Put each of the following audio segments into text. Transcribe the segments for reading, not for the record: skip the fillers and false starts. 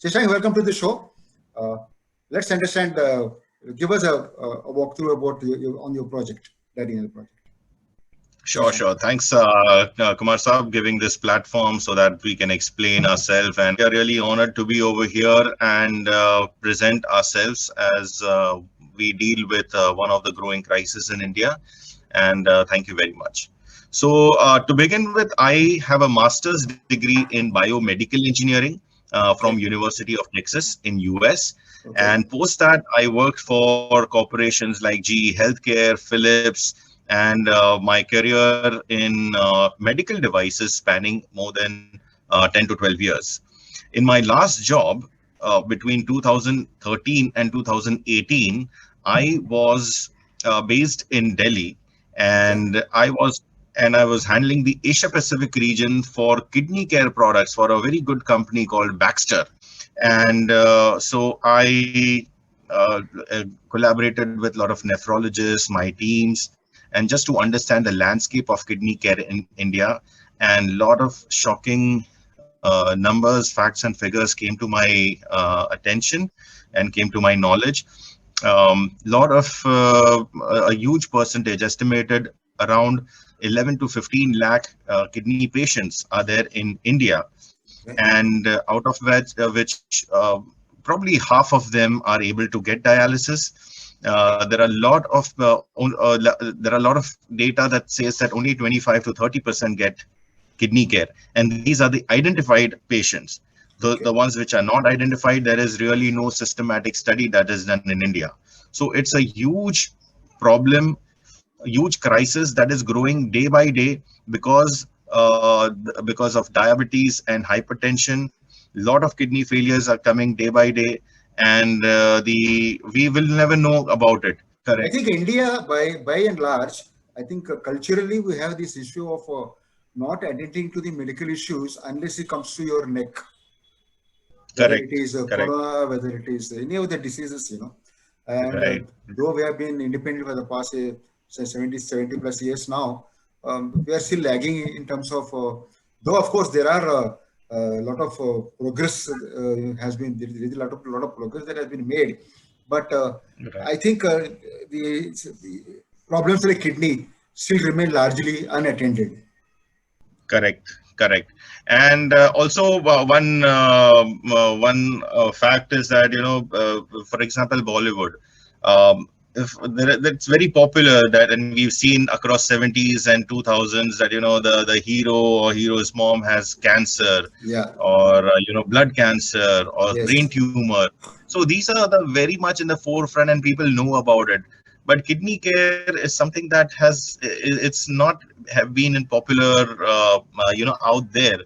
Shashank, welcome to the show. Uh, let's understand. Give us a walkthrough about on your project, the renal project. Sure, Shashank. sure. Thanks, Kumar Saab, giving this platform so that we can explain ourselves. And we are really honored to be over here and present ourselves as we deal with one of the growing crises in India. And thank you very much. So to begin with, I have a master's degree in biomedical engineering from University of Texas in US. Okay. And post that, I worked for corporations like GE Healthcare, Philips, and my career in medical devices spanning more than 10 to 12 years. In my last job, between 2013 and 2018, I was based in Delhi, and I was handling the Asia Pacific region for kidney care products for a very good company called Baxter. And so I collaborated with a lot of nephrologists, my teams, and just to understand the landscape of kidney care in India. And a lot of shocking numbers, facts, and figures came to my attention and came to my knowledge. A huge percentage, estimated around 11 to 15 lakh kidney patients are there in India, and out of which probably half of them are able to get dialysis. There are a lot of data that says that only 25 to 30% get kidney care, and these are the identified patients. The ones which are not identified, there is really no systematic study that is done in India. So it's a huge problem, a huge crisis that is growing day by day because of diabetes and hypertension. A lot of kidney failures are coming day by day, and we will never know about it. Correct. I think India, by and large, I think culturally we have this issue of not attending to the medical issues unless it comes to your neck. Whether Correct. it is Correct. corona, whether it is any of the diseases, And Right. though we have been independent for the past say 70 plus years now, we are still lagging in terms of, though of course there are a lot of progress has been, there is a lot of progress that has been made. But I think the problems like kidney still remain largely unattended. Correct. And also one fact is that for example, Bollywood. If that's very popular, that, and we've seen across 70s and 2000s that the hero or hero's mom has cancer, or blood cancer or brain tumor. So these are the very much in the forefront and people know about it. But kidney care is something that it's not have been in popular out there.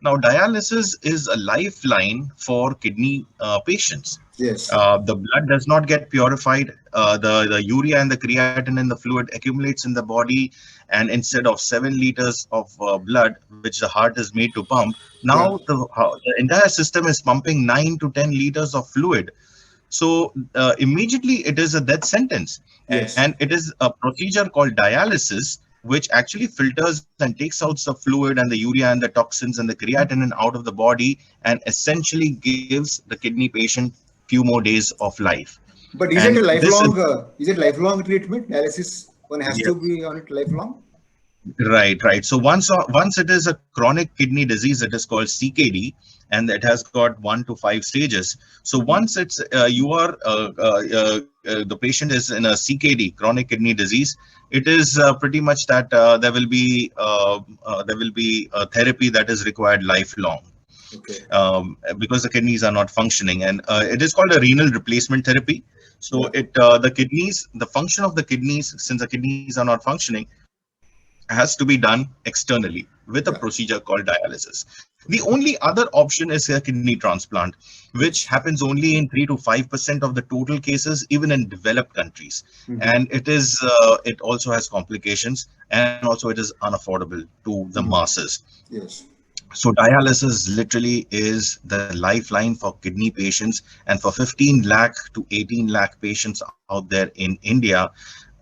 Now dialysis is a lifeline for kidney patients. Yes. The blood does not get purified. The urea and the creatinine in the fluid accumulates in the body, and instead of 7 liters of blood, which the heart is made to pump, now the entire system is pumping 9 to 10 liters of fluid. So immediately it is a death sentence. Yes. And it is a procedure called dialysis, which actually filters and takes out the fluid and the urea and the toxins and the creatinine out of the body, and essentially gives the kidney patient few more days of life. But is it a lifelong? Is it lifelong treatment? Dialysis, one has to be on it lifelong. Right. So once it is a chronic kidney disease, it is called CKD, and it has got 1 to 5 stages. So once it's the patient is in a CKD, chronic kidney disease, it is pretty much that there will be a therapy that is required lifelong. Okay. Because the kidneys are not functioning, and it is called a renal replacement therapy. So the function of the kidneys, since the kidneys are not functioning, has to be done externally with a procedure called dialysis. The only other option is a kidney transplant, which happens only in 3 to 5% of the total cases, even in developed countries. And it also has complications, and also it is unaffordable to the masses. Yes. So dialysis literally is the lifeline for kidney patients, and for 15 lakh to 18 lakh patients out there in India,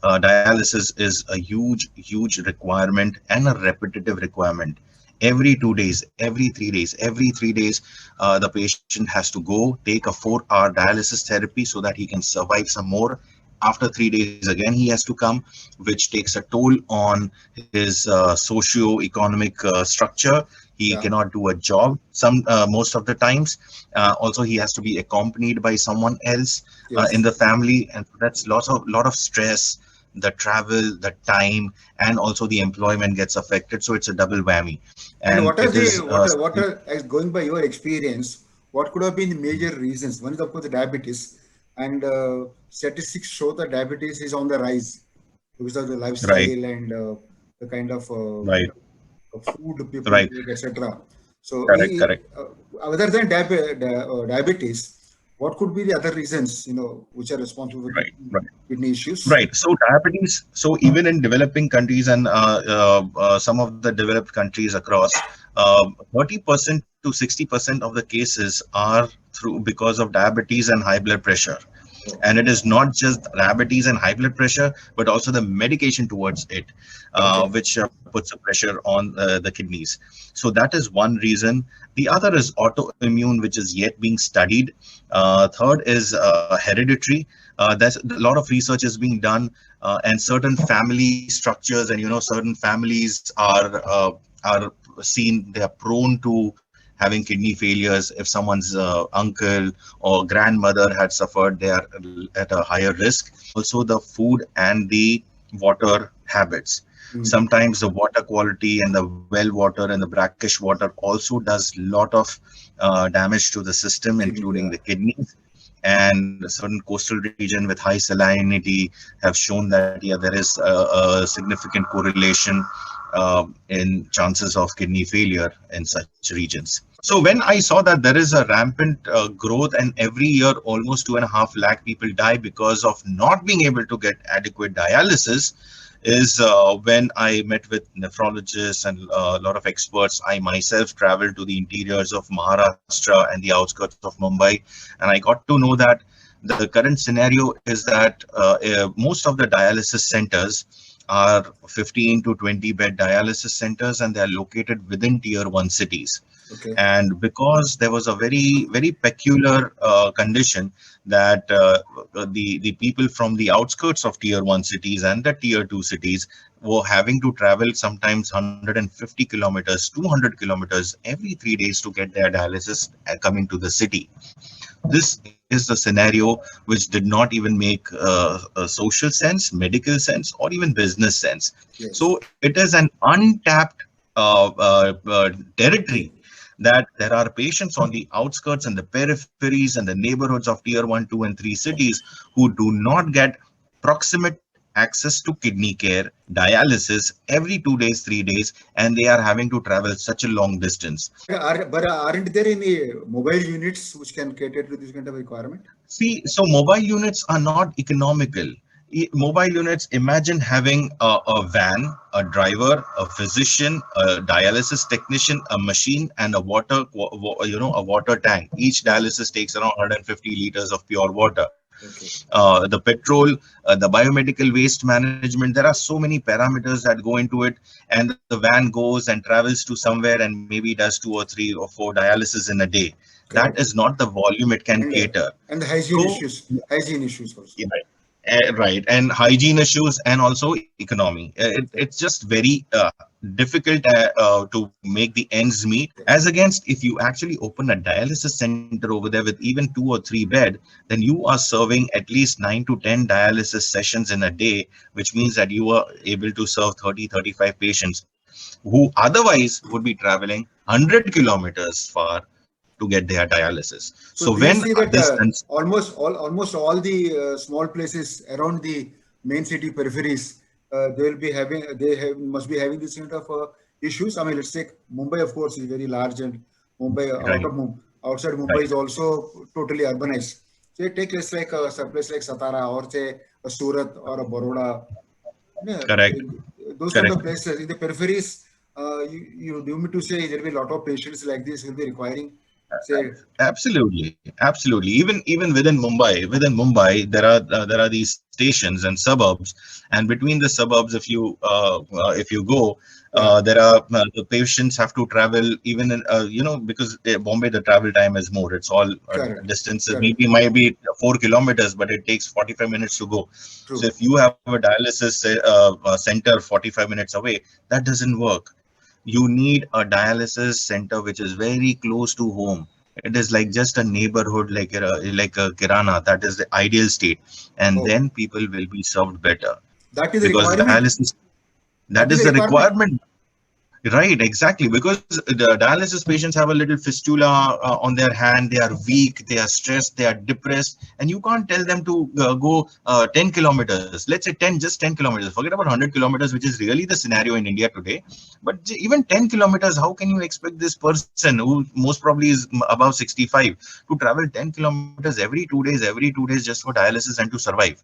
dialysis is a huge requirement and a repetitive requirement. every 2 days, every 3 days, the patient has to go take a 4-hour dialysis therapy so that he can survive some more. After 3 days, again he has to come, which takes a toll on his socio-economic structure. He Yeah. cannot do a job most of the times. Also, he has to be accompanied by someone else in Yes. the family, and that's lot of stress, the travel, the time, and also the employment gets affected. So it's a double whammy, And and what are it the is what are as going by your experience? What could have been the major reasons? One is of course the diabetes, and statistics show that diabetes is on the rise because of the right, lifestyle and the kind of right, food people right, take, etc. So, correct, correct. other than diabetes, what could be the other reasons which are responsible for Right, right. kidney issues? Right. So diabetes. So even in developing countries and some of the developed countries across, 30% to 60% of the cases are through because of diabetes and high blood pressure. Oh, And it is not just diabetes and high blood pressure, but also the medication towards it, okay. which puts a pressure on the kidneys. So that is one reason. The other is autoimmune, which is yet being studied. Third is hereditary. There's a lot of research is being done, and certain family structures, and certain families are seen, they are prone to having kidney failures. If someone's uncle or grandmother had suffered, they are at a higher risk. Also, the food and the water habits. Mm, Sometimes the water quality and the well water and the brackish water also does lot of damage to the system, kidney, including yeah. the kidneys. And certain coastal region with high salinity have shown that yeah, there is a significant correlation in chances of kidney failure in such regions. So when I saw that there is a rampant growth, and every year almost 2.5 lakh people die because of not being able to get adequate dialysis, is when I met with nephrologists and a lot of experts. I myself traveled to the interiors of Maharashtra and the outskirts of Mumbai, and I got to know that the current scenario is that most of the dialysis centers are 15 to 20 bed dialysis centers, and they are located within tier 1 cities. Okay. And because there was a very peculiar condition that the people from the outskirts of tier 1 cities and the tier 2 cities were having to travel sometimes 150 kilometers, 200 kilometers every 3 days to get their dialysis coming to the city. This is the scenario which did not even make social sense, medical sense, or even business sense. Yes. So it is an untapped territory, that there are patients on the outskirts and the peripheries and the neighborhoods of tier 1, 2, and 3 cities who do not get proximate access to kidney care, dialysis every 2 days, 3 days, and they are having to travel such a long distance. But aren't there any mobile units which can cater to this kind of requirement? See, so mobile units are not economical. Mobile units, imagine having a van, a driver, a physician, a dialysis technician, a machine, and a a water tank. Each dialysis takes around 150 liters of pure water. Okay. The petrol, the biomedical waste management. There are so many parameters that go into it, and the van goes and travels to somewhere and maybe does 2 or 3 or 4 dialysis in a day. That is Correct. not the volume it can And cater. and the So, hygiene issues also. yeah, right, and hygiene issues, and also economy. It's Correct. just very difficult to make the ends meet. As Correct. against, if you actually open a dialysis center over there with even 2 or 3 bed, then you are serving at least 9 to 10 dialysis sessions in a day, which means that you are able to serve 30-35 patients who otherwise would be traveling 100 kilometers far to get their dialysis. So So do when you see that this almost all the small places around the main city peripheries, they will be having must be having this kind of issues? I mean, let's take Mumbai, of course, is very large, and Mumbai right, outside Mumbai right, is also totally urbanized. So take place like some place like Satara, or say a Surat or a Baroda. Yeah, correct, those kind correct. of places in the peripheries. You do me to say there will be a lot of patients like this will be requiring say, Absolutely. Even within Mumbai, there are these stations and suburbs, and between the suburbs, if you go, yeah, there are the patients have to travel even in, because Bombay the travel time is more. It's all correct, distances. correct, Maybe might be 4 kilometers, but it takes 45 minutes to go. So true. if you have a dialysis center 45 minutes away, that doesn't work. You need a dialysis center which is very close to home. It is like just a neighborhood, like a kirana. That is the ideal state, and Oh, then people will be served better, that is the because requirement. dialysis, that That is is the the requirement. requirement. Right, exactly. Because the dialysis patients have a little fistula on their hand. They are weak, they are stressed, they are depressed, and you can't tell them to go 10 kilometers. Let's say 10, just 10 kilometers. Forget about 100 kilometers, which is really the scenario in India today. But even 10 kilometers, how can you expect this person who most probably is above 65 to travel 10 kilometers every 2 days just for dialysis and to survive?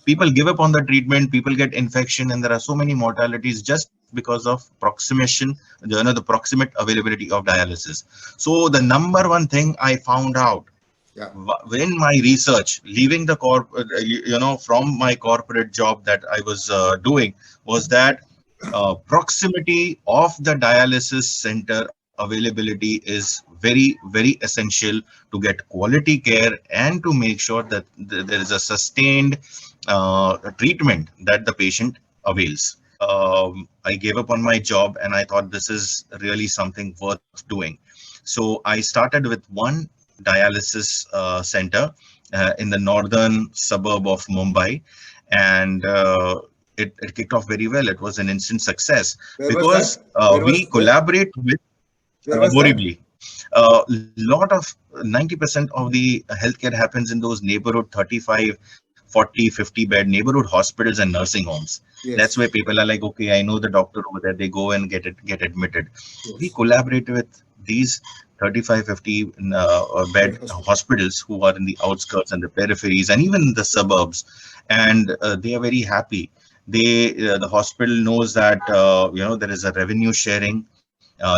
People give up on the treatment, people get infection, and there are so many mortalities just because of the proximate availability of dialysis. So the number one thing I found out Yeah. in my research, leaving the from my corporate job that I was doing, was that proximity of the dialysis center availability is very essential to get quality care and to make sure that there is a sustained treatment that the patient avails. I gave up on my job and I thought this is really something worth doing. So I started with one dialysis center in the northern suburb of Mumbai, and it kicked off very well. It was an instant success Where was because that? Where we was where? collaborate with Where was that? Borivali. Lot of 90% of the healthcare happens in those neighborhood 35, 40, 50 bed neighborhood hospitals and nursing homes. That's where Yes, people are like, okay, I know the doctor over there. They go and get admitted. We yes. collaborate with these 35, 50 bed Bed hospital. hospitals who are in the outskirts and the peripheries and even the suburbs, and they are very happy. The hospital knows that there is a revenue sharing.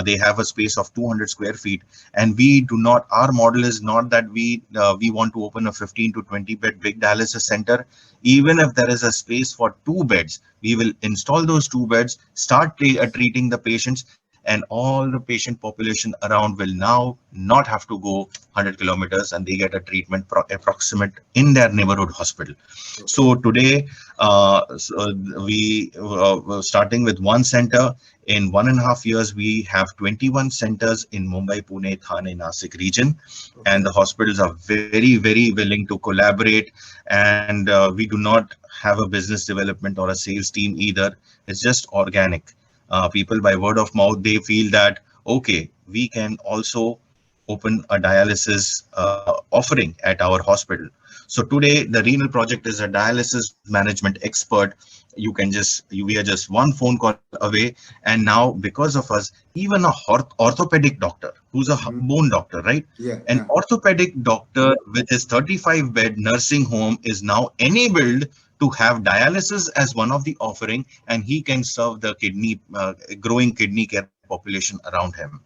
They have a space of 200 square feet, and we do not. Our model is not that we want to open a 15 to 20 bed big dialysis center. Even if there is a space for 2 beds, we will install those 2 beds, start treating the patients, and all the patient population around will now not have to go 100 kilometers, and they get a treatment approximate in their neighborhood hospital. Okay. So today, we starting with one center. In 1.5 years, we have 21 centers in Mumbai, Pune, Thane, Nasik region, and Okay. the hospitals are very willing to collaborate. And we do not have a business development or a sales team either. It's just organic. People by word of mouth, they feel that okay, we can also open a dialysis offering at our hospital. So today, the Renal Project is a dialysis management expert. We are just one phone call away, and now because of us, even a orthopedic doctor who's a Hmm. bone doctor, right? Yeah, An yeah. orthopedic doctor with his 35-bed nursing home is now enabled to have dialysis as one of the offering, and he can serve the growing kidney care population around him.